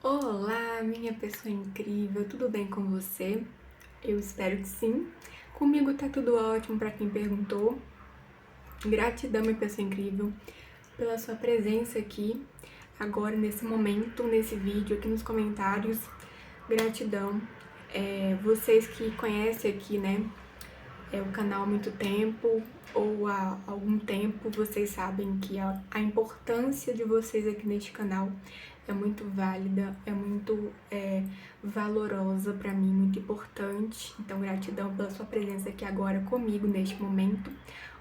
Olá, minha pessoa incrível, tudo bem com você? Eu espero que sim. Comigo tá tudo ótimo para quem perguntou. Gratidão, minha pessoa incrível, pela sua presença aqui, agora nesse momento, nesse vídeo, aqui nos comentários. Gratidão. Vocês que conhecem aqui, né, o canal há muito tempo ou há algum tempo, vocês sabem que a importância de vocês aqui neste canal é muito válida, é muito valorosa pra mim, muito importante. Então, gratidão pela sua presença aqui agora comigo neste momento.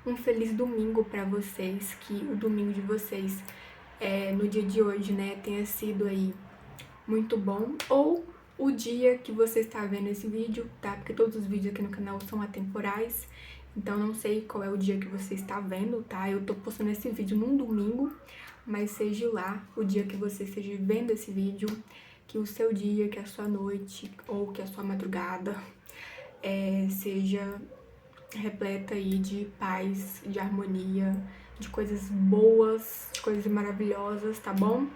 Um feliz domingo pra vocês, que o domingo de vocês no dia de hoje, né, tenha sido aí muito bom, ou o dia que você está vendo esse vídeo, tá? Porque todos os vídeos aqui no canal são atemporais, então não sei qual é o dia que você está vendo, tá? Eu tô postando esse vídeo num domingo, mas seja lá o dia que você esteja vendo esse vídeo, que o seu dia, que a sua noite ou que a sua madrugada seja repleta aí de paz, de harmonia, de coisas boas, de coisas maravilhosas, tá bom?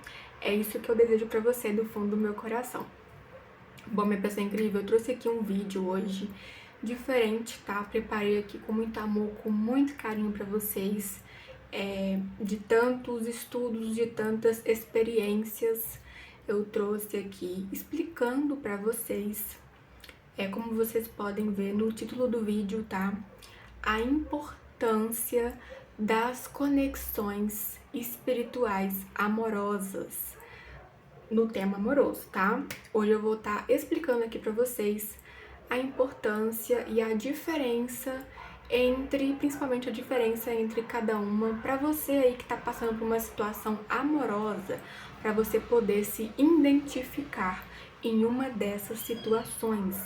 É isso que eu desejo pra você do fundo do meu coração. Bom, minha pessoa incrível, eu trouxe aqui um vídeo hoje diferente, tá? Preparei aqui com muito amor, com muito carinho pra vocês, de tantos estudos, de tantas experiências. Eu trouxe aqui explicando pra vocês, como vocês podem ver no título do vídeo, tá? A importância das conexões espirituais amorosas no tema amoroso, tá? Hoje eu vou estar explicando aqui pra vocês a importância e a diferença entre, principalmente a diferença entre cada uma, pra você aí que tá passando por uma situação amorosa, pra você poder se identificar em uma dessas situações,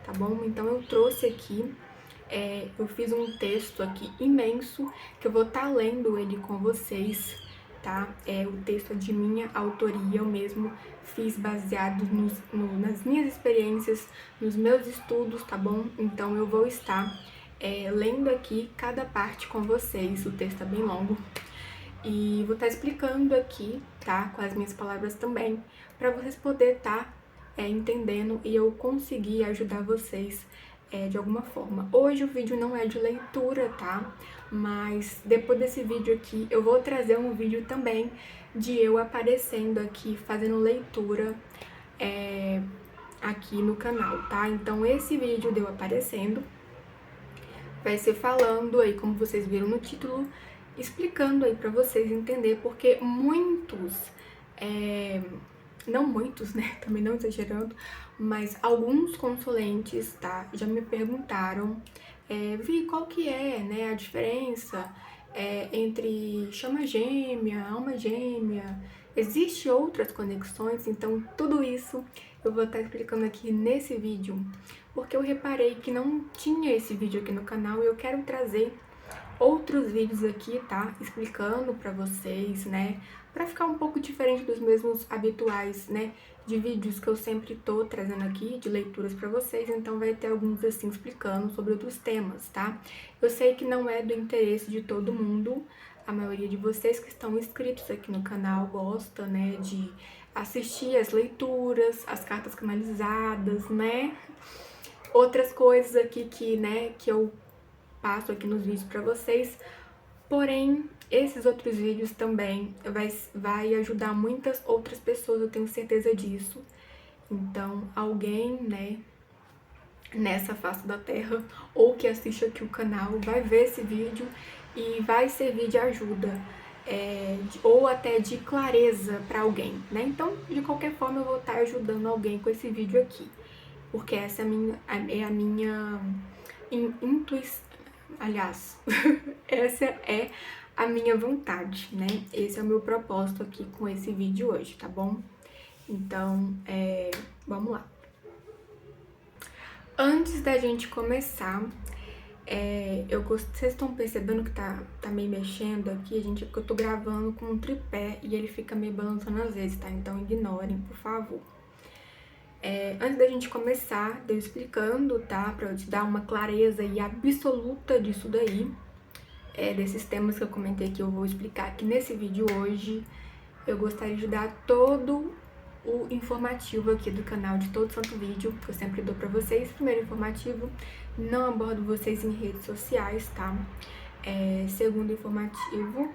tá bom? Então eu trouxe aqui, eu fiz um texto aqui imenso que eu vou estar lendo ele com vocês, tá? O texto é de minha autoria, eu mesmo fiz baseado nas minhas experiências, nos meus estudos, tá bom? Então eu vou estar lendo aqui cada parte com vocês, o texto é bem longo, e vou estar explicando aqui, tá? Com as minhas palavras também, para vocês poderem estar entendendo e eu conseguir ajudar vocês de alguma forma. Hoje o vídeo não é de leitura, tá? Mas depois desse vídeo aqui eu vou trazer um vídeo também de eu aparecendo aqui, fazendo leitura aqui no canal, tá? Então esse vídeo de eu aparecendo vai ser falando aí, como vocês viram no título, explicando aí pra vocês entender, porque muitos, não muitos, né, também não exagerando, mas alguns consulentes, tá, já me perguntaram, Vi, qual que é, né, a diferença entre chama gêmea, alma gêmea, existe outras conexões? Então tudo isso eu vou estar explicando aqui nesse vídeo, porque eu reparei que não tinha esse vídeo aqui no canal e eu quero trazer outros vídeos aqui, tá? Explicando pra vocês, né? Pra ficar um pouco diferente dos mesmos habituais, né? De vídeos que eu sempre tô trazendo aqui, de leituras pra vocês, então vai ter alguns assim explicando sobre outros temas, tá? Eu sei que não é do interesse de todo mundo, a maioria de vocês que estão inscritos aqui no canal gosta, né, de assistir as leituras, as cartas canalizadas, né? Outras coisas aqui que eu passo aqui nos vídeos pra vocês, porém, esses outros vídeos também vai ajudar muitas outras pessoas, eu tenho certeza disso. Então, alguém, né, nessa face da terra, ou que assiste aqui o canal, vai ver esse vídeo e vai servir de ajuda, ou até de clareza para alguém, né? Então, de qualquer forma, eu vou estar ajudando alguém com esse vídeo aqui, porque essa é a minha intuição, aliás, essa é a minha vontade, né? Esse é o meu propósito aqui com esse vídeo hoje, tá bom? Então, vamos lá. Antes da gente começar, vocês estão percebendo que tá meio mexendo aqui, gente, é porque eu tô gravando com um tripé e ele fica meio balançando às vezes, tá? Então ignorem, por favor. Antes da gente começar, eu explicando, tá? Pra eu te dar uma clareza e absoluta disso daí, desses temas que eu comentei que eu vou explicar aqui nesse vídeo hoje, eu gostaria de dar todo o informativo aqui do canal de todo santo vídeo, que eu sempre dou pra vocês. Primeiro, informativo, não abordo vocês em redes sociais, tá? Segundo, informativo,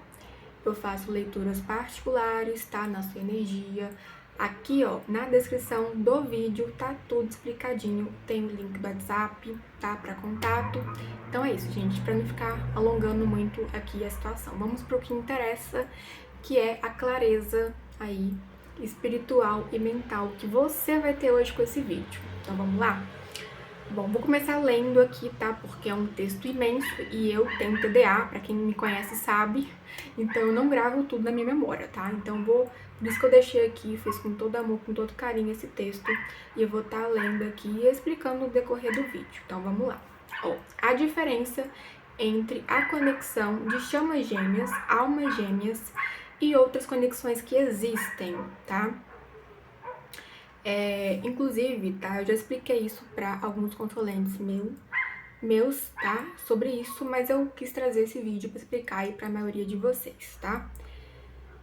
eu faço leituras particulares, tá? Na sua energia. Aqui, ó, na descrição do vídeo tá tudo explicadinho. Tem o link do WhatsApp, tá? Pra contato. Então é isso, gente, pra não ficar alongando muito aqui a situação. Vamos pro que interessa, que é a clareza aí espiritual e mental que você vai ter hoje com esse vídeo. Então vamos lá? Bom, vou começar lendo aqui, tá? Porque é um texto imenso e eu tenho TDA, pra quem me conhece sabe, então eu não gravo tudo na minha memória, tá? Então por isso que eu deixei aqui, fiz com todo amor, com todo carinho esse texto, e eu vou estar lendo aqui e explicando o decorrer do vídeo. Então vamos lá. Ó, a diferença entre a conexão de chamas gêmeas, almas gêmeas e outras conexões que existem, tá? Inclusive, tá? Eu já expliquei isso para alguns consulentes meus, tá? Sobre isso, mas eu quis trazer esse vídeo para explicar aí para a maioria de vocês, tá?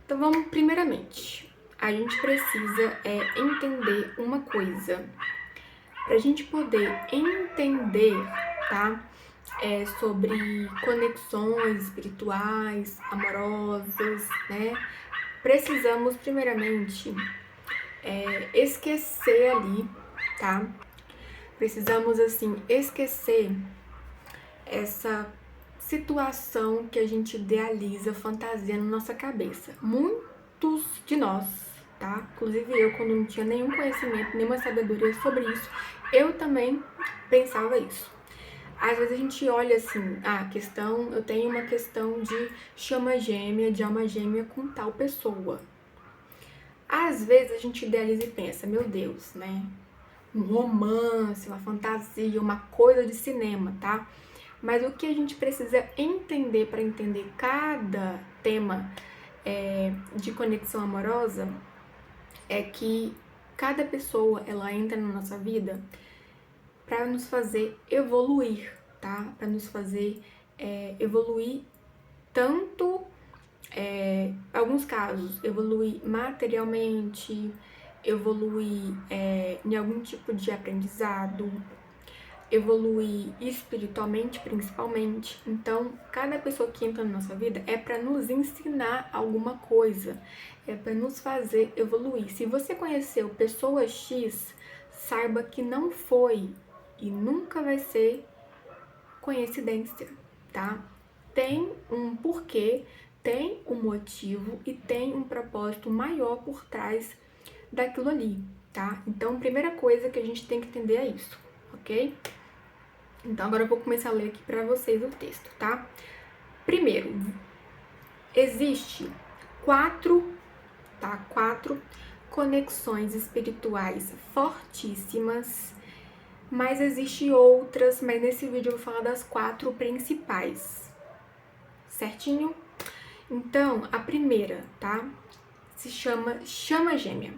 Então vamos, primeiramente, a gente precisa entender uma coisa. Pra gente poder entender, tá? Sobre conexões espirituais, amorosas, né? Precisamos, primeiramente, esquecer ali, tá? Precisamos, assim, esquecer essa situação que a gente idealiza, fantasia na nossa cabeça. Muitos de nós, tá? Inclusive eu, quando não tinha nenhum conhecimento, nenhuma sabedoria sobre isso, eu também pensava isso. Às vezes a gente olha assim, eu tenho uma questão de chama gêmea, de alma gêmea com tal pessoa. Às vezes a gente idealiza e pensa, meu Deus, né? Um romance, uma fantasia, uma coisa de cinema, tá? Mas o que a gente precisa entender para entender cada tema de conexão amorosa é que cada pessoa, ela entra na nossa vida para nos fazer evoluir, tá? Para nos fazer evoluir tanto, em alguns casos, evoluir materialmente, evoluir em algum tipo de aprendizado, evoluir espiritualmente, principalmente. Então, cada pessoa que entra na nossa vida é para nos ensinar alguma coisa, é para nos fazer evoluir. Se você conheceu pessoa X, saiba que não foi e nunca vai ser coincidência, tá? Tem um porquê, tem um motivo e tem um propósito maior por trás daquilo ali, tá? Então, a primeira coisa que a gente tem que entender é isso, ok? Então, agora eu vou começar a ler aqui pra vocês o texto, tá? Primeiro, existe quatro conexões espirituais fortíssimas, mas existe outras, mas nesse vídeo eu vou falar das 4 principais, certinho? Então, a primeira, tá? Se chama gêmea.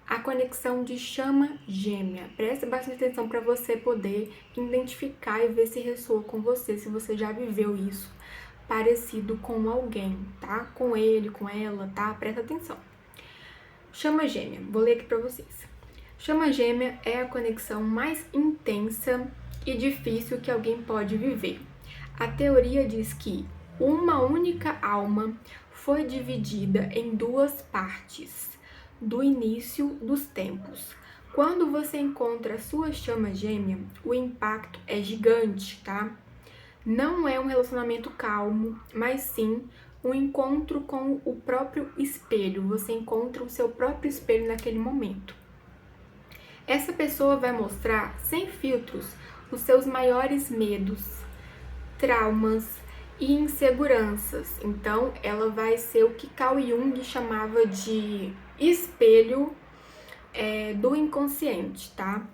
A conexão de chama gêmea. Presta bastante atenção para você poder identificar e ver se ressoa com você, se você já viveu isso parecido com alguém, tá? Com ele, com ela, tá? Presta atenção. Chama gêmea. Vou ler aqui para vocês. Chama gêmea é a conexão mais intensa e difícil que alguém pode viver. A teoria diz que uma única alma foi dividida em 2 partes do início dos tempos. Quando você encontra a sua chama gêmea, o impacto é gigante, tá? Não é um relacionamento calmo, mas sim um encontro com o próprio espelho. Você encontra o seu próprio espelho naquele momento. Essa pessoa vai mostrar, sem filtros, os seus maiores medos, traumas e inseguranças. Então, ela vai ser o que Carl Jung chamava de espelho do inconsciente, tá?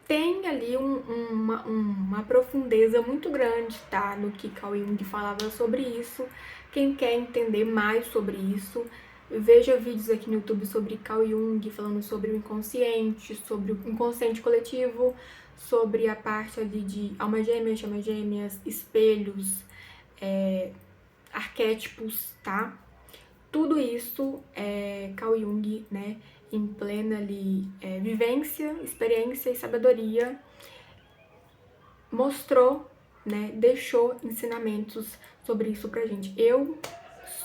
Tem ali uma profundeza muito grande, tá? No que Carl Jung falava sobre isso. Quem quer entender mais sobre isso, veja vídeos aqui no YouTube sobre Carl Jung, falando sobre o inconsciente, sobre o inconsciente coletivo, sobre a parte ali de alma gêmea, chamas gêmeas, espelhos, arquétipos, tá? Tudo isso Carl Jung em plena ali, vivência, experiência e sabedoria, mostrou, né, deixou ensinamentos sobre isso pra gente. Eu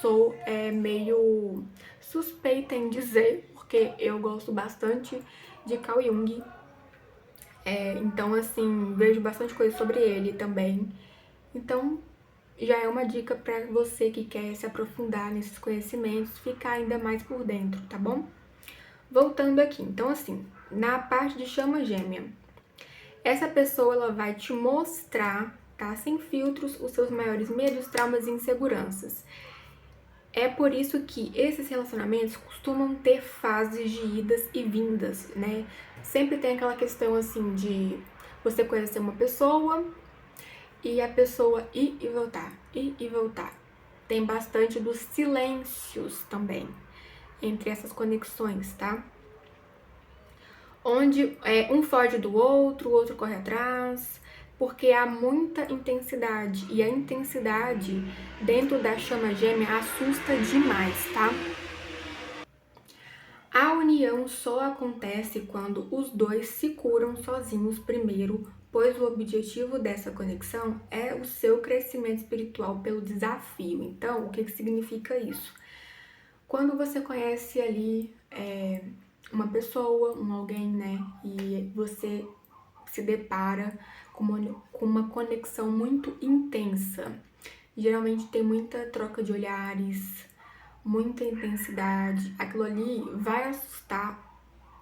sou meio suspeita em dizer, porque eu gosto bastante de Carl Jung, então assim, vejo bastante coisa sobre ele também. Então, já é uma dica para você que quer se aprofundar nesses conhecimentos, ficar ainda mais por dentro, tá bom? Voltando aqui, então assim, na parte de chama gêmea, essa pessoa ela vai te mostrar, tá, sem filtros, os seus maiores medos, traumas e inseguranças. É por isso que esses relacionamentos costumam ter fases de idas e vindas, né? Sempre tem aquela questão assim de você conhecer uma pessoa e a pessoa ir e voltar, ir e voltar. Tem bastante dos silêncios também entre essas conexões, tá? Onde um foge do outro, o outro corre atrás, porque há muita intensidade e a intensidade dentro da chama gêmea assusta demais, tá? A união só acontece quando os dois se curam sozinhos primeiro, pois o objetivo dessa conexão é o seu crescimento espiritual pelo desafio. Então, o que significa isso? Quando você conhece ali uma pessoa, alguém, né, e você se depara com uma conexão muito intensa, geralmente tem muita troca de olhares, muita intensidade, aquilo ali vai assustar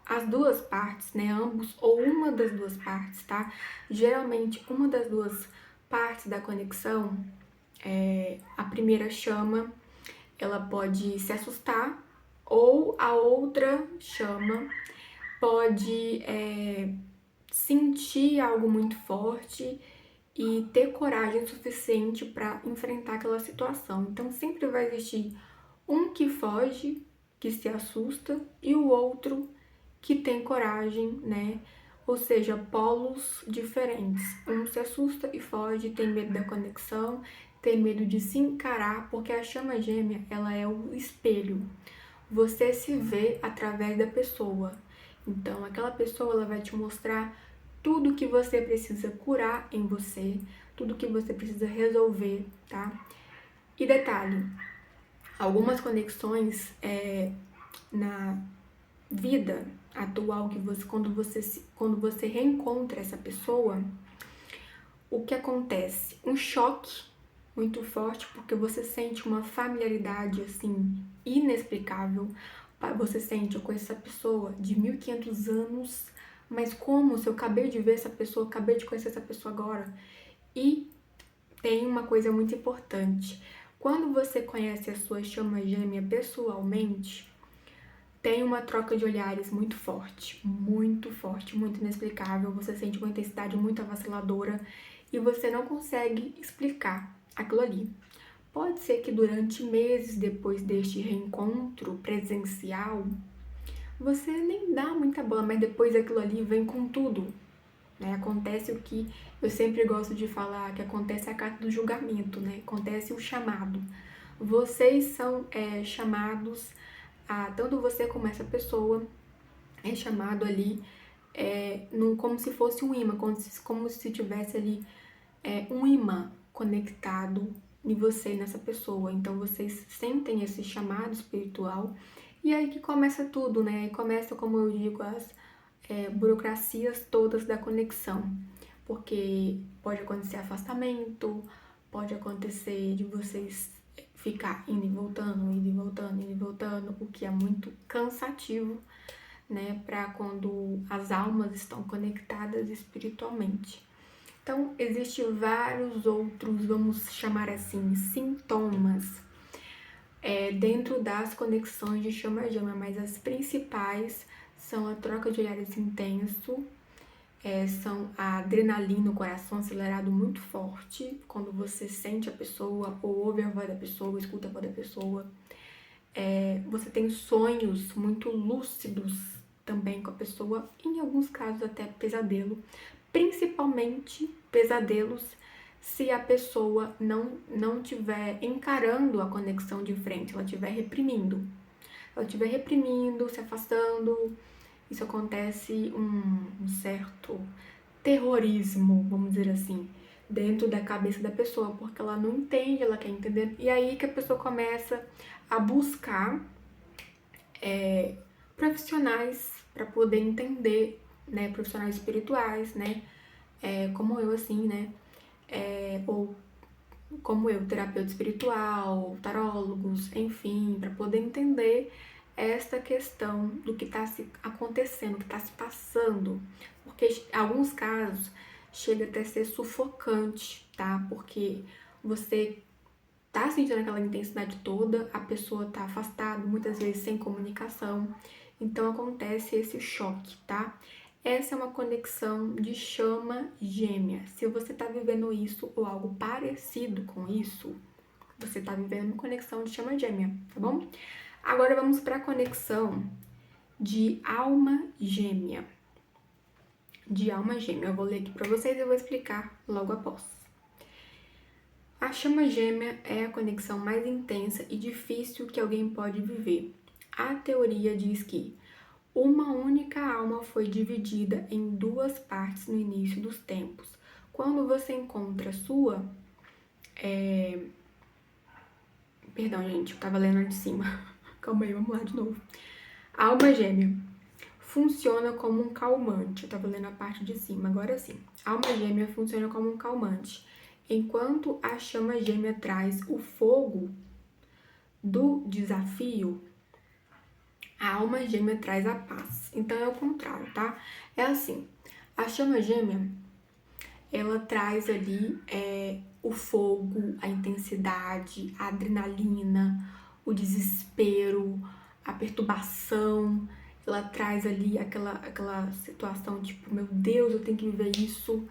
as duas partes, né? Ambos ou uma das duas partes, tá? Geralmente, uma das duas partes da conexão, a primeira chama, ela pode se assustar, ou a outra chama pode sentir algo muito forte e ter coragem suficiente para enfrentar aquela situação. Então, sempre vai existir um que foge, que se assusta, e o outro que tem coragem, né? Ou seja, polos diferentes. Um se assusta e foge, tem medo da conexão, tem medo de se encarar, porque a chama gêmea, ela é o espelho. Você se vê através da pessoa. Então, aquela pessoa, ela vai te mostrar tudo que você precisa curar em você, tudo que você precisa resolver, tá? E detalhe, algumas conexões na vida atual que você quando você reencontra essa pessoa, o que acontece? Um choque muito forte, porque você sente uma familiaridade assim inexplicável. Você sente, eu conheço essa pessoa de 1500 anos, mas como se eu acabei de ver essa pessoa, acabei de conhecer essa pessoa agora? E tem uma coisa muito importante. Quando você conhece a sua chama gêmea pessoalmente, tem uma troca de olhares muito forte, muito inexplicável. Você sente uma intensidade muito avassaladora e você não consegue explicar aquilo ali. Pode ser que durante meses depois deste reencontro presencial, você nem dá muita bola, mas depois aquilo ali vem com tudo, né? Acontece o que eu sempre gosto de falar, que acontece a carta do julgamento, né? Acontece o chamado. Vocês são chamados tanto você como essa pessoa é chamado ali como se fosse um imã, como se tivesse ali um imã conectado em você e nessa pessoa. Então vocês sentem esse chamado espiritual e aí que começa tudo, né? E começa, como eu digo, as burocracias todas da conexão, porque pode acontecer afastamento, pode acontecer de vocês ficar indo e voltando, indo e voltando, indo e voltando, o que é muito cansativo, né, para quando as almas estão conectadas espiritualmente. Então, existem vários outros, vamos chamar assim, sintomas dentro das conexões de chama-gêmea, mas as principais são a troca de olhares intenso, são a adrenalina, o coração acelerado muito forte, quando você sente a pessoa, ou ouve a voz da pessoa, escuta a voz da pessoa. Você tem sonhos muito lúcidos também com a pessoa, em alguns casos até pesadelo, principalmente pesadelos se a pessoa não estiver encarando a conexão de frente, ela estiver reprimindo. ela estiver reprimindo, se afastando, isso acontece um certo terrorismo, vamos dizer assim, dentro da cabeça da pessoa, porque ela não entende, ela quer entender, e aí que a pessoa começa a buscar profissionais para poder entender, né, profissionais espirituais, né, como eu, assim, né, ou como eu, terapeuta espiritual, tarólogos, enfim, para poder entender esta questão do que está se acontecendo, o que está se passando, porque em alguns casos chega até a ser sufocante, tá? Porque você tá sentindo aquela intensidade toda, a pessoa tá afastada, muitas vezes sem comunicação, então acontece esse choque, tá? Essa é uma conexão de chama gêmea. Se você tá vivendo isso ou algo parecido com isso, você tá vivendo uma conexão de chama gêmea, tá bom? Agora vamos para a conexão de alma gêmea. De alma gêmea, eu vou ler aqui para vocês e eu vou explicar logo após. A chama gêmea é a conexão mais intensa e difícil que alguém pode viver. A teoria diz que uma única alma foi dividida em duas partes no início dos tempos. Quando você encontra a sua... Perdão, gente, eu tava lendo de cima. Calma aí, vamos lá de novo. A alma gêmea funciona como um calmante. Eu tava lendo a parte de cima, agora sim. A alma gêmea funciona como um calmante. Enquanto a chama gêmea traz o fogo do desafio, a alma gêmea traz a paz. Então é o contrário, tá? É assim, a chama gêmea, ela traz ali o fogo, a intensidade, a adrenalina, o desespero, a perturbação. Ela traz ali aquela situação tipo, meu Deus, eu tenho que viver isso.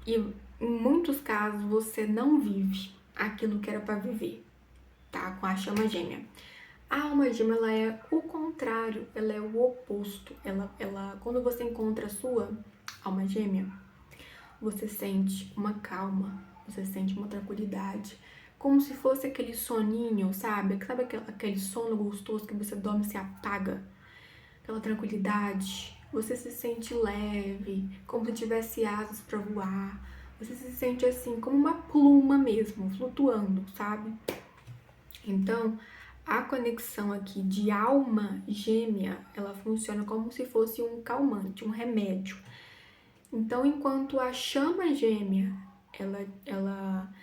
E em muitos casos você não vive aquilo que era para viver, tá? Com a chama gêmea. A alma gêmea, ela é o contrário, ela é o oposto. Ela, quando você encontra a sua alma gêmea, você sente uma calma, você sente uma tranquilidade, como se fosse aquele soninho, sabe? Sabe aquele sono gostoso que você dorme e se apaga? Aquela tranquilidade, você se sente leve, como se tivesse asas para voar. Você se sente assim, como uma pluma mesmo, flutuando, sabe? Então, a conexão aqui de alma gêmea, ela funciona como se fosse um calmante, um remédio. Então, enquanto a chama gêmea, ela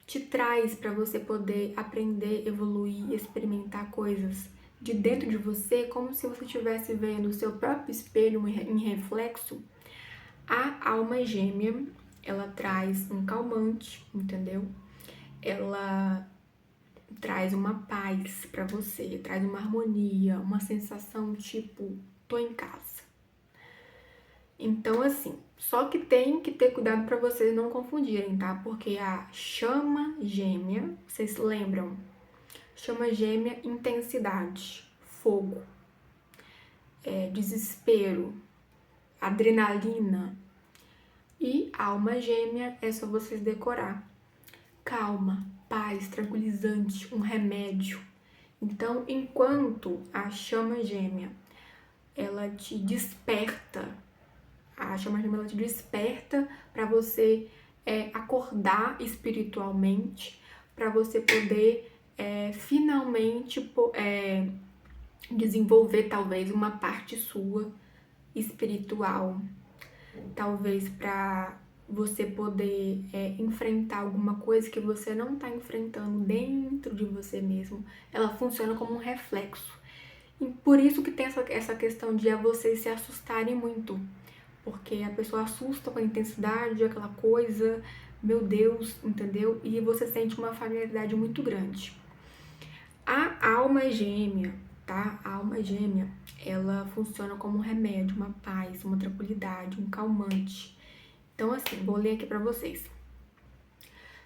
te traz para você poder aprender, evoluir, experimentar coisas de dentro de você, como se você estivesse vendo o seu próprio espelho em reflexo, a alma gêmea, ela traz um calmante, entendeu? Ela traz uma paz para você, traz uma harmonia, uma sensação tipo, tô em casa. Então, assim, só que tem que ter cuidado para vocês não confundirem, tá? Porque a chama gêmea, vocês lembram? Chama gêmea, intensidade, fogo, desespero, adrenalina. E alma gêmea é só vocês decorar. Calma, paz, tranquilizante, um remédio. Então, enquanto a chama gêmea, ela te desperta, a chama gêmea ela te desperta para você acordar espiritualmente, para você poder finalmente desenvolver talvez uma parte sua espiritual, talvez para você poder enfrentar alguma coisa que você não está enfrentando dentro de você mesmo. Ela funciona como um reflexo. E por isso que tem essa questão de vocês se assustarem muito. Porque a pessoa assusta com a intensidade, aquela coisa, meu Deus, entendeu? E você sente uma familiaridade muito grande. A alma gêmea, tá? A alma gêmea, ela funciona como um remédio, uma paz, uma tranquilidade, um calmante. Então, assim, vou ler aqui pra vocês.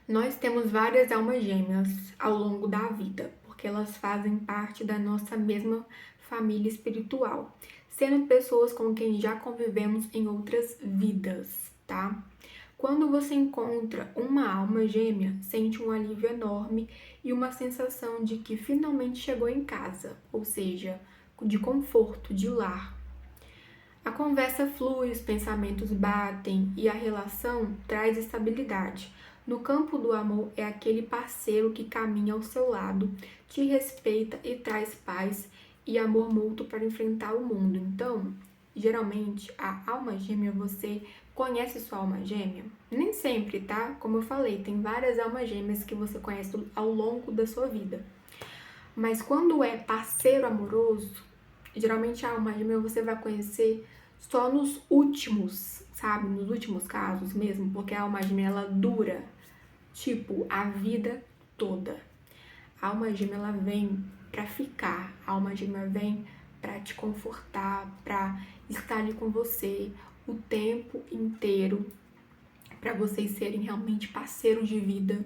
Nós temos várias almas gêmeas ao longo da vida, porque elas fazem parte da nossa mesma família espiritual, sendo pessoas com quem já convivemos em outras vidas, tá? Quando você encontra uma alma gêmea, sente um alívio enorme e uma sensação de que finalmente chegou em casa, ou seja, de conforto, de lar. A conversa flui, os pensamentos batem e a relação traz estabilidade. No campo do amor, é aquele parceiro que caminha ao seu lado, te respeita e traz paz e amor mútuo para enfrentar o mundo. Então, geralmente, a alma gêmea, você conhece sua alma gêmea? Nem sempre, tá? Como eu falei, tem várias almas gêmeas que você conhece ao longo da sua vida. Mas quando é parceiro amoroso, geralmente a alma gêmea você vai conhecer só nos últimos, sabe? Nos últimos casos mesmo, porque a alma gêmea ela dura, tipo, a vida toda. A alma gêmea ela vem pra ficar, a alma gêmea vem pra te confortar, pra estar ali com você o tempo inteiro, pra vocês serem realmente parceiros de vida.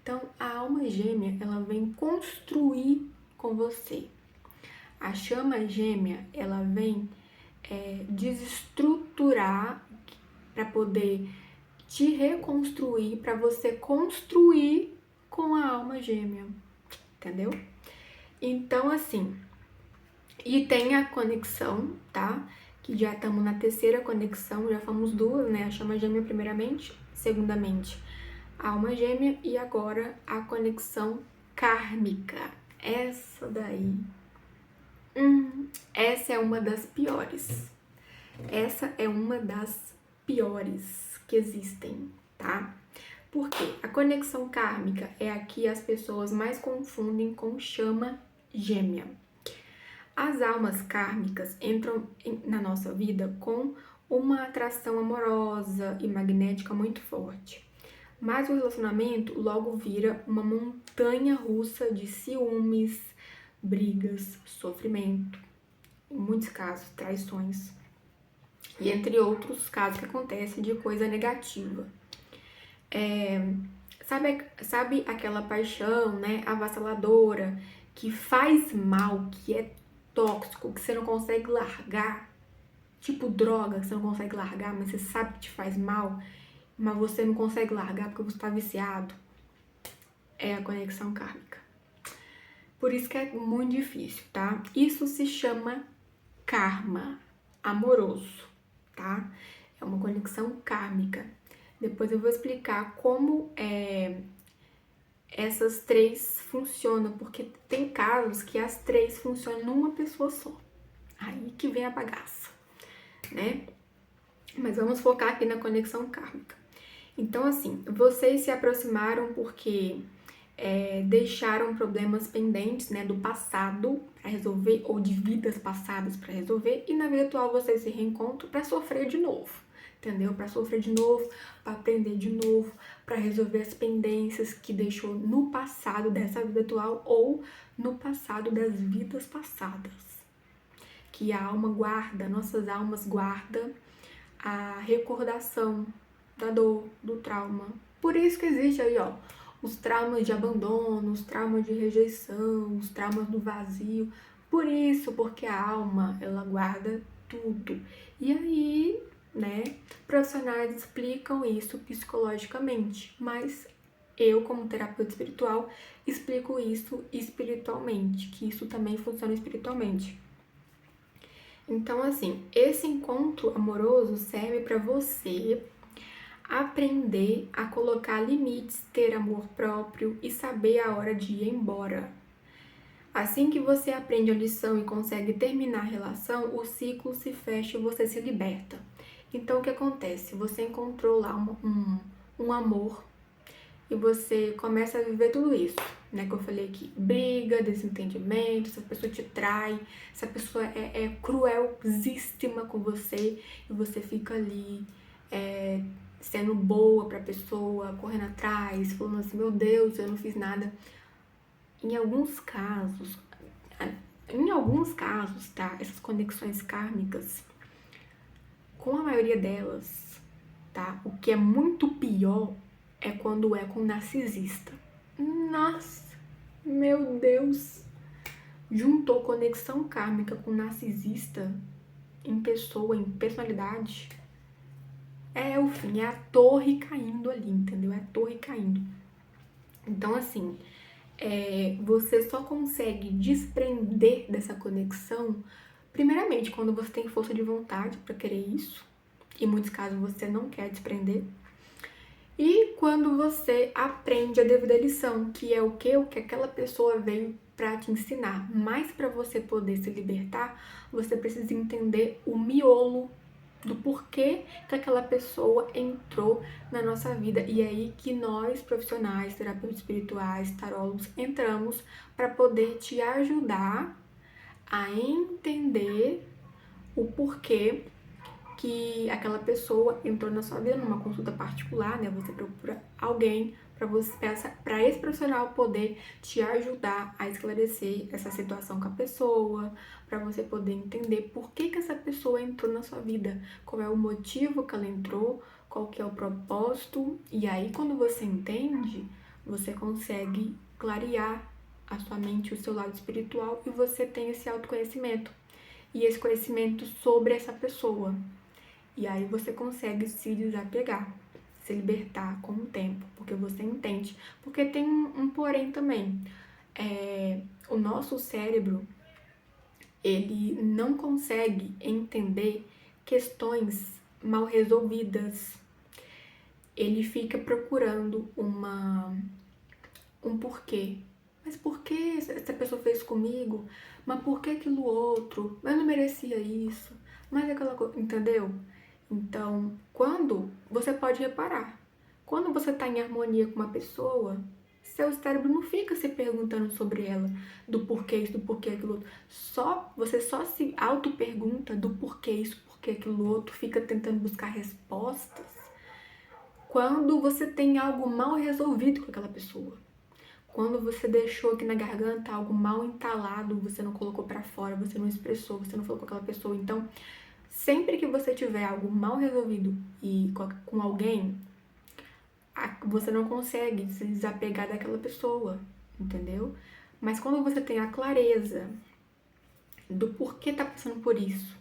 Então, a alma gêmea, ela vem construir com você. A chama gêmea, ela vem desestruturar para poder te reconstruir, para você construir com a alma gêmea, entendeu? Então, assim, e tem a conexão, tá? Que já estamos na terceira conexão, já fomos duas, né? A chama gêmea primeiramente, segundamente a alma gêmea e agora a conexão kármica. Essa daí, essa é uma das piores. Essa é uma das piores que existem, tá? Porque a conexão kármica é a que as pessoas mais confundem com chama gêmea. As almas kármicas entram na nossa vida com uma atração amorosa e magnética muito forte. Mas o relacionamento logo vira uma montanha russa de ciúmes, brigas, sofrimento, em muitos casos, traições, e entre outros casos que acontecem de coisa negativa. Sabe aquela paixão, né, avassaladora, que faz mal, que é tóxico, que você não consegue largar? Tipo droga, que você não consegue largar, mas você sabe que te faz mal, mas você não consegue largar porque você tá viciado. É a conexão kármica. Por isso que é muito difícil, tá? Isso se chama karma amoroso, tá? É uma conexão kármica. Depois eu vou explicar como essas três funcionam, porque tem casos que as três funcionam numa pessoa só. Aí que vem a bagaça, né? Mas vamos focar aqui na conexão kármica. Então, assim, vocês se aproximaram porque deixaram problemas pendentes, né, do passado para resolver, ou de vidas passadas para resolver, e na vida atual vocês se reencontram para sofrer de novo, entendeu? Para sofrer de novo, para aprender de novo, para resolver as pendências que deixou no passado dessa vida atual ou no passado das vidas passadas. Que a alma guarda, nossas almas guardam a recordação da dor, do trauma. Por isso que existe aí, ó, os traumas de abandono, os traumas de rejeição, os traumas do vazio. Por isso, porque a alma, ela guarda tudo. E aí, né, profissionais explicam isso psicologicamente, mas eu, como terapeuta espiritual, explico isso espiritualmente, que isso também funciona espiritualmente. Então, assim, esse encontro amoroso serve para você aprender a colocar limites, ter amor próprio e saber a hora de ir embora. Assim que você aprende a lição e consegue terminar a relação, o ciclo se fecha e você se liberta. Então, o que acontece? Você encontrou lá um amor e você começa a viver tudo isso, né? Que eu falei aqui, briga, desentendimento, se a pessoa te trai, se a pessoa é cruelzíssima com você e você fica ali sendo boa pra pessoa, correndo atrás, falando assim, meu Deus, eu não fiz nada. Em alguns casos, tá? Essas conexões kármicas, com a maioria delas, tá? O que é muito pior é quando é com narcisista. Nossa, meu Deus! Juntou conexão kármica com narcisista em pessoa, em personalidade. é o fim, é a torre caindo ali, entendeu? É a torre caindo. Então, assim, você só consegue desprender dessa conexão, primeiramente, quando você tem força de vontade para querer isso, em muitos casos você não quer desprender, e quando você aprende a devida lição, que é o que aquela pessoa veio para te ensinar. Mas para você poder se libertar, você precisa entender o miolo do porquê que aquela pessoa entrou na nossa vida. E é aí que nós, profissionais, terapeutas espirituais, tarólogos, entramos para poder te ajudar a entender o porquê que aquela pessoa entrou na sua vida numa consulta particular, né? Você procura alguém para esse profissional poder te ajudar a esclarecer essa situação com a pessoa, para você poder entender por que essa pessoa entrou na sua vida, qual é o motivo que ela entrou, qual que é o propósito. E aí, quando você entende, você consegue clarear a sua mente, o seu lado espiritual, e você tem esse autoconhecimento e esse conhecimento sobre essa pessoa. E aí você consegue se desapegar, se libertar com o tempo, porque você entende. Porque tem um porém também. O nosso cérebro, ele não consegue entender questões mal resolvidas. Ele fica procurando um porquê. Mas por que essa pessoa fez comigo? Mas por que aquilo outro? Mas eu não merecia isso. Mas aquela coisa, entendeu? Então, quando você pode reparar, quando você está em harmonia com uma pessoa, seu cérebro não fica se perguntando sobre ela, do porquê isso, do porquê aquilo outro. Você só se auto-pergunta do porquê isso, porquê aquilo outro, fica tentando buscar respostas quando você tem algo mal resolvido com aquela pessoa. Quando você deixou aqui na garganta algo mal entalado, você não colocou pra fora, você não expressou, você não falou com aquela pessoa. Então, sempre que você tiver algo mal resolvido e com alguém, você não consegue se desapegar daquela pessoa, entendeu? Mas quando você tem a clareza do porquê tá passando por isso,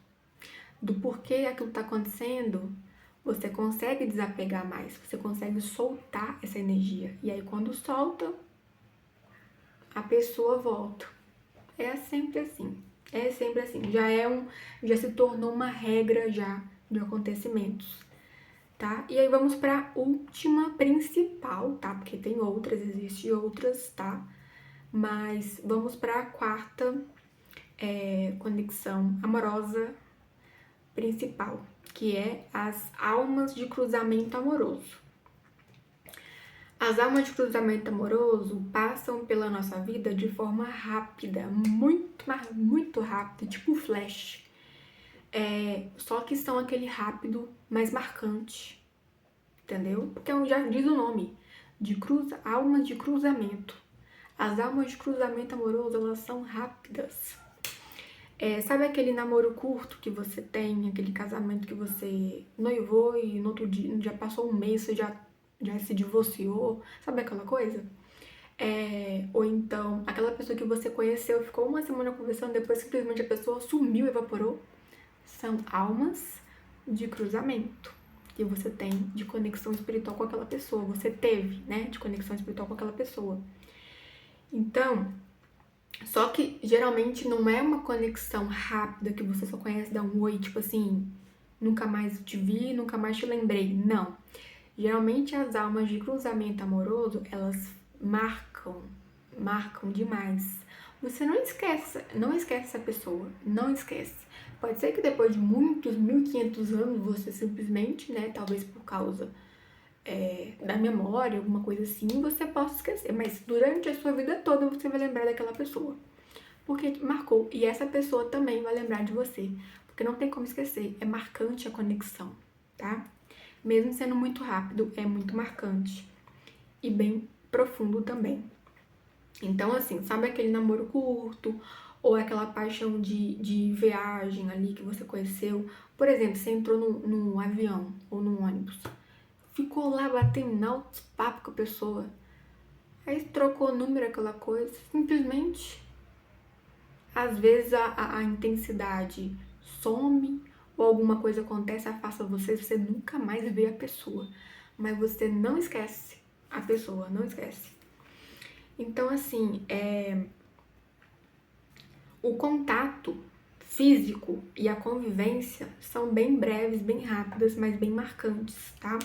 do porquê aquilo tá acontecendo, você consegue desapegar mais, você consegue soltar essa energia. E aí, quando solta, a pessoa volta. É sempre assim. É sempre assim. Já se tornou uma regra já de acontecimentos, tá? E aí vamos para a última principal, tá? Porque tem outras, existem outras, tá? Mas vamos para a quarta conexão amorosa principal, que é as almas de cruzamento amoroso. As almas de cruzamento amoroso passam pela nossa vida de forma rápida, muito rápida, tipo flash. Só que são aquele rápido mais marcante, entendeu? Porque já diz o nome, almas de cruzamento. As almas de cruzamento amoroso, elas são rápidas. Sabe aquele namoro curto que você tem, aquele casamento que você noivou e no outro dia, já passou um mês, você já se divorciou, sabe aquela coisa? Ou então, aquela pessoa que você conheceu, ficou uma semana conversando, depois simplesmente a pessoa sumiu, evaporou. São almas de cruzamento que você tem de conexão espiritual com aquela pessoa. Você teve, né, de conexão espiritual com aquela pessoa. Então, só que geralmente não é uma conexão rápida que você só conhece, dá um oi, tipo assim, nunca mais te vi, nunca mais te lembrei. Não. Geralmente as almas de cruzamento amoroso, elas marcam demais. Você não esquece essa pessoa, não esquece. Pode ser que depois de muitos 1500 anos você simplesmente, né, talvez por causa da memória, alguma coisa assim, você possa esquecer. Mas durante a sua vida toda você vai lembrar daquela pessoa. Porque marcou. E essa pessoa também vai lembrar de você. Porque não tem como esquecer. É marcante a conexão, tá? Mesmo sendo muito rápido, é muito marcante. E bem profundo também. Então, assim, sabe aquele namoro curto? Ou aquela paixão de viagem ali que você conheceu? Por exemplo, você entrou num avião ou num ônibus. Ficou lá batendo altos papos com a pessoa. Aí trocou o número, aquela coisa. Simplesmente, às vezes a intensidade some ou alguma coisa acontece, afasta você, você nunca mais vê a pessoa. Mas você não esquece a pessoa, não esquece. Então, assim, o contato físico e a convivência são bem breves, bem rápidas, mas bem marcantes, tá?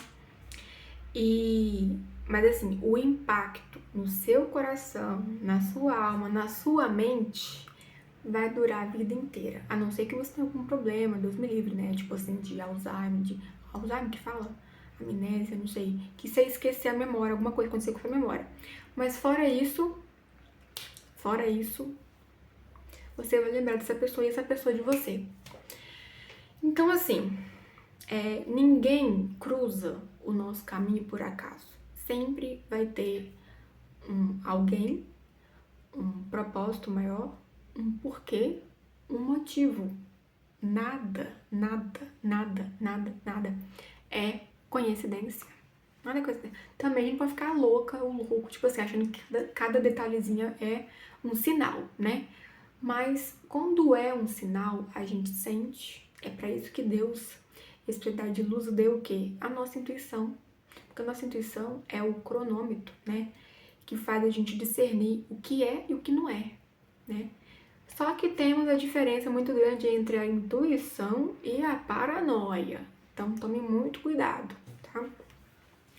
Mas assim, o impacto no seu coração, na sua alma, na sua mente, vai durar a vida inteira. A não ser que você tenha algum problema, Deus me livre, né? Tipo assim, de Alzheimer que fala? Amnésia, não sei. Que você esquecer a memória, alguma coisa acontecer com a sua memória. Mas fora isso, você vai lembrar dessa pessoa e essa pessoa de você. Então, assim, ninguém cruza o nosso caminho por acaso. Sempre vai ter alguém, um propósito maior, um porquê, um motivo. Nada, nada, nada, nada, nada é coincidência. Nada é coincidência. Também a gente pode ficar louca ou louco, tipo assim, achando que cada detalhezinho é um sinal, né? Mas quando é um sinal, a gente sente. É para isso que Deus, espiritualidade de luz, deu o quê? A nossa intuição. Porque a nossa intuição é o cronômetro, né? Que faz a gente discernir o que é e o que não é, né? Só que temos a diferença muito grande entre a intuição e a paranoia. Então tome muito cuidado, tá?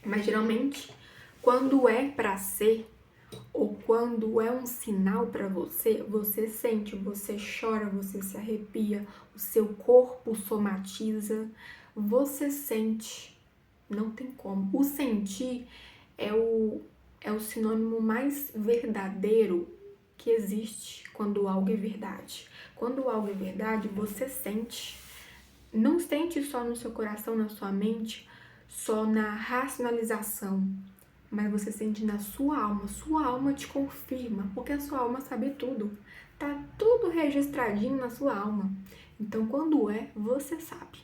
Mas geralmente, quando é pra ser, ou quando é um sinal pra você, você sente, você chora, você se arrepia, o seu corpo somatiza, você sente, não tem como. O sentir é o sinônimo mais verdadeiro que existe quando algo é verdade. Quando algo é verdade, você sente. Não sente só no seu coração, na sua mente, só na racionalização, mas você sente na sua alma. Sua alma te confirma, porque a sua alma sabe tudo. Tá tudo registradinho na sua alma. Então, quando é, você sabe.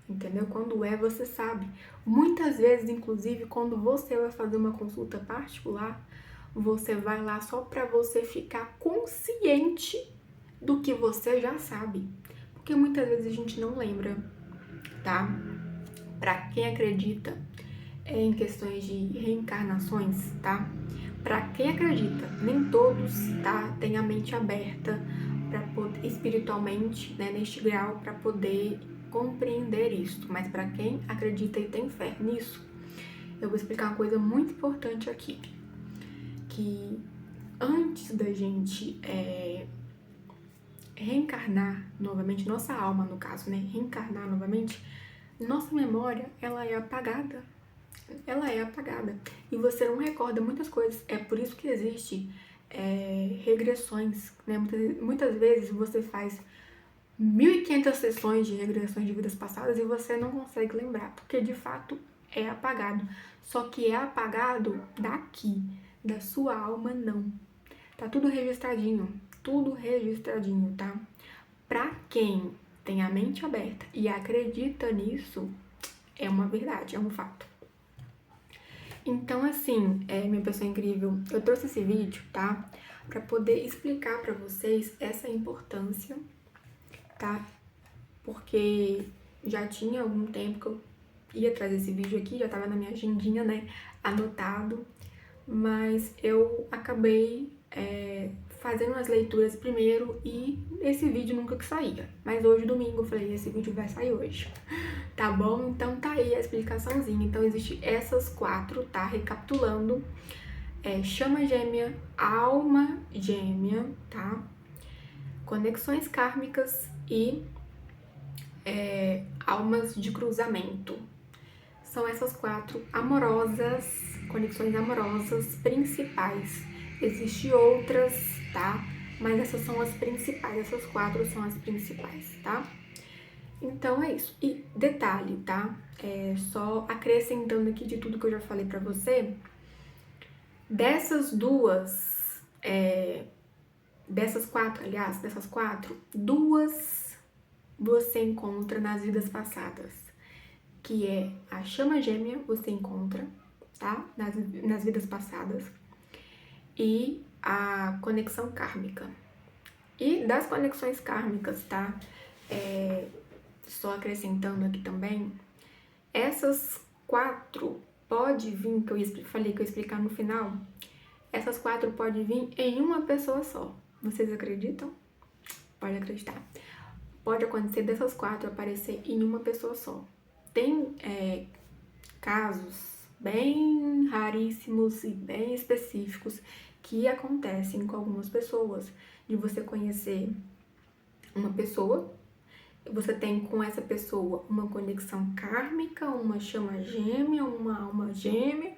Entendeu? Quando é, você sabe. Muitas vezes, inclusive, quando você vai fazer uma consulta particular, você vai lá só para você ficar consciente do que você já sabe. Porque muitas vezes a gente não lembra, tá? Para quem acredita em questões de reencarnações, tá? Para quem acredita, nem todos, tá, têm a mente aberta para poder espiritualmente, né, neste grau para poder compreender isso. Mas para quem acredita e tem fé nisso, eu vou explicar uma coisa muito importante aqui, que antes da gente reencarnar novamente, nossa alma no caso, né, reencarnar novamente, nossa memória, ela é apagada. Ela é apagada. E você não recorda muitas coisas. É por isso que existe regressões, né? Muitas vezes você faz 1.500 sessões de regressões de vidas passadas e você não consegue lembrar, porque de fato é apagado. Só que é apagado daqui, da sua alma não. Tá tudo registradinho, tá? Pra quem tem a mente aberta e acredita nisso, é uma verdade, é um fato. Então, assim, minha pessoa incrível, eu trouxe esse vídeo, tá? Pra poder explicar pra vocês essa importância, tá? Porque já tinha algum tempo que eu ia trazer esse vídeo aqui, já tava na minha agendinha, né? Anotado. Mas eu acabei fazendo umas leituras primeiro e esse vídeo nunca que saía. Mas hoje, domingo, eu falei, esse vídeo vai sair hoje. Tá bom? Então tá aí a explicaçãozinha. Então existe essas 4, tá? Recapitulando. Chama gêmea, alma gêmea, tá? Conexões kármicas e almas de cruzamento. São essas 4 conexões amorosas principais. Existem outras, tá? Mas essas são as principais, essas 4 são as principais, tá? Então é isso. E detalhe, tá? Só acrescentando aqui de tudo que eu já falei pra você, dessas 4, 2 você encontra nas vidas passadas, que é a chama gêmea, você encontra, tá? Nas vidas passadas, e a conexão kármica. E das conexões kármicas, tá? só acrescentando aqui também, essas 4 pode vir, que falei que eu ia explicar no final, essas 4 pode vir em uma pessoa só. Vocês acreditam? Pode acreditar. Pode acontecer dessas 4 aparecer em uma pessoa só. Tem casos bem raríssimos e bem específicos que acontecem com algumas pessoas, de você conhecer uma pessoa, você tem com essa pessoa uma conexão kármica, uma chama gêmea, uma alma gêmea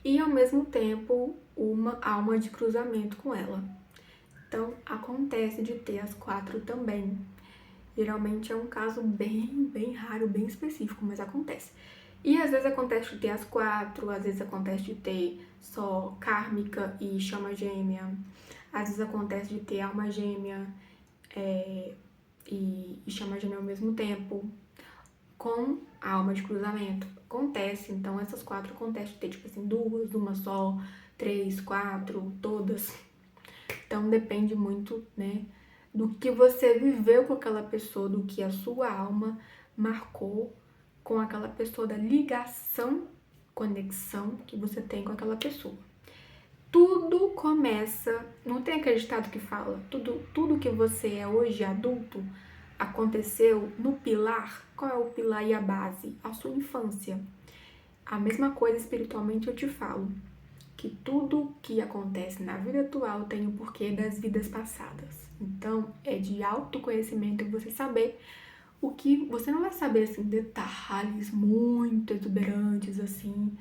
e ao mesmo tempo uma alma de cruzamento com ela. Então acontece de ter as 4 também. Geralmente é um caso bem raro, bem específico, mas acontece. E às vezes acontece de ter as 4, às vezes acontece de ter só kármica e chama gêmea, às vezes acontece de ter alma gêmea e chama gêmea ao mesmo tempo, com a alma de cruzamento. Acontece, então essas 4 acontece de ter, tipo assim, 2, uma só, 3, 4, todas. Então depende muito, né, do que você viveu com aquela pessoa, do que a sua alma marcou com aquela pessoa, da ligação, conexão que você tem com aquela pessoa. Tudo começa, não tem aquele ditado que fala, tudo que você é hoje adulto aconteceu no pilar. Qual é o pilar e a base? A sua infância. A mesma coisa espiritualmente eu te falo, que tudo que acontece na vida atual tem o porquê das vidas passadas. Então, é de autoconhecimento você saber o que você não vai saber, assim, detalhes muito exuberantes, assim.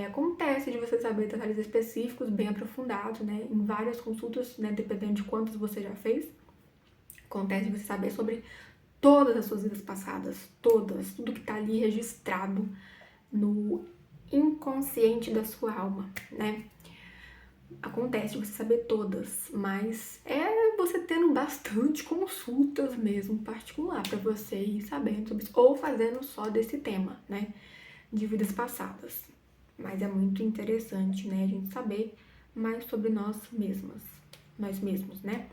Acontece de você saber detalhes específicos, bem aprofundados, né? Em várias consultas, né? Dependendo de quantos você já fez. Acontece de você saber sobre todas as suas vidas passadas, todas, tudo que tá ali registrado no inconsciente da sua alma, né? Acontece de você saber todas, mas é você tendo bastante consultas mesmo particular para você ir sabendo sobre isso, ou fazendo só desse tema, né, de vidas passadas. Mas é muito interessante, né, a gente saber mais sobre nós mesmos, né?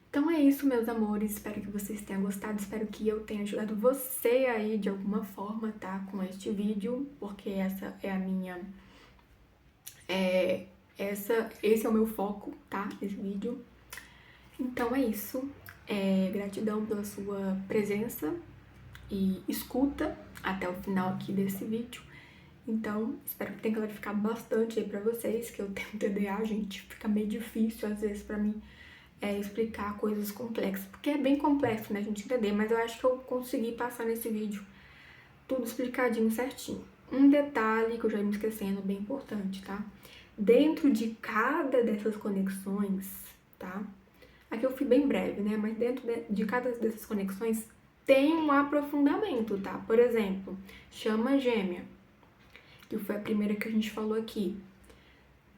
Então é isso, meus amores, espero que vocês tenham gostado, espero que eu tenha ajudado você aí de alguma forma, tá, com este vídeo, porque essa é a minha... esse é o meu foco, tá, nesse vídeo. Então é isso, gratidão pela sua presença e escuta até o final aqui desse vídeo. Então, espero que tenha clarificado bastante aí pra vocês, que eu tenho TDA, gente, fica meio difícil às vezes pra mim explicar coisas complexas, porque é bem complexo, né, a gente entender, mas eu acho que eu consegui passar nesse vídeo tudo explicadinho certinho. Um detalhe que eu já ia me esquecendo, bem importante, tá? Dentro de cada dessas conexões, tá? Aqui eu fui bem breve, né? Mas dentro de cada dessas conexões tem um aprofundamento, tá? Por exemplo, chama gêmea, que foi a primeira que a gente falou aqui.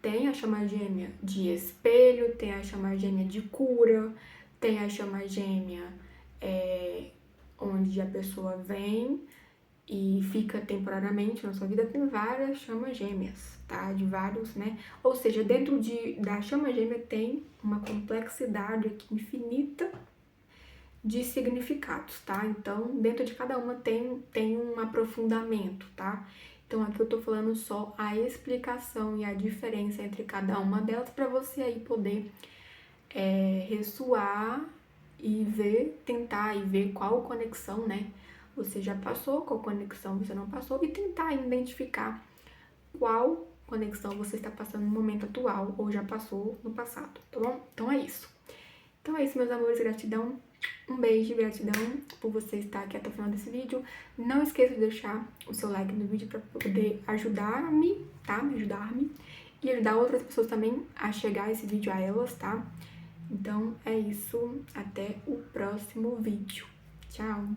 Tem a chama gêmea de espelho, tem a chama gêmea de cura, tem a chama gêmea onde a pessoa vem e fica temporariamente na sua vida. Tem várias chamas gêmeas, tá? De vários, né? Ou seja, dentro da chama gêmea tem uma complexidade aqui infinita de significados, tá? Então, dentro de cada uma tem um aprofundamento, tá? Então, aqui eu tô falando só a explicação e a diferença entre cada uma delas para você aí poder ressoar e tentar ver qual conexão, né? Você já passou, qual conexão você não passou, e tentar identificar qual conexão você está passando no momento atual ou já passou no passado, tá bom? Então é isso. Então é isso, meus amores, gratidão. Um beijo, gratidão por você estar aqui até o final desse vídeo. Não esqueça de deixar o seu like no vídeo para poder ajudar-me, tá? Ajudar-me e ajudar outras pessoas também a chegar esse vídeo a elas, tá? Então é isso, até o próximo vídeo. Tchau!